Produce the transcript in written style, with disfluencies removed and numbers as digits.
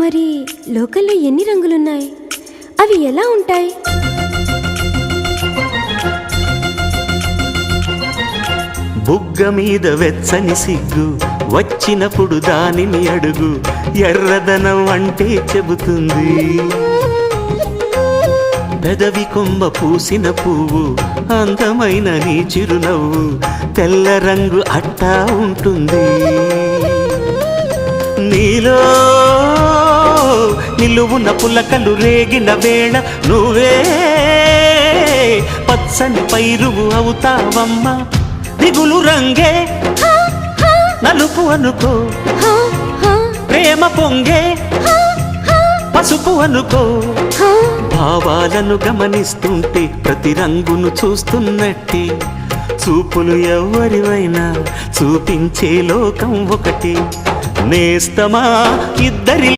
మరి లోకల్లో ఎన్ని రంగులున్నాయి? అవి ఎలా ఉంటాయి? బుగ్గ మీద వెచ్చని సిగ్గు వచ్చినప్పుడు దానిని అడుగు, ఎర్రదనం అంటే చెబుతుంది. పెదవి కొమ్మ పూసిన పువ్వు అందమైన నీ చిరునవ్వు, తెల్ల రంగు అట్టా ఉంటుంది. నీలో నిలువున పులకలు రేగిన వేళ నువ్వే పచ్చని పైరువు అవుతావమ్మా. దిగులు రంగే నలుపు అనుకో, ప్రేమ పొంగే పసుపు అనుకో. భావాలను గమనిస్తుంటే ప్రతి రంగును చూస్తున్నట్టే, చూపులు ఎవరివైనా చూపించే లోకం ఒకటి. నేస్తమా ఇద్దరి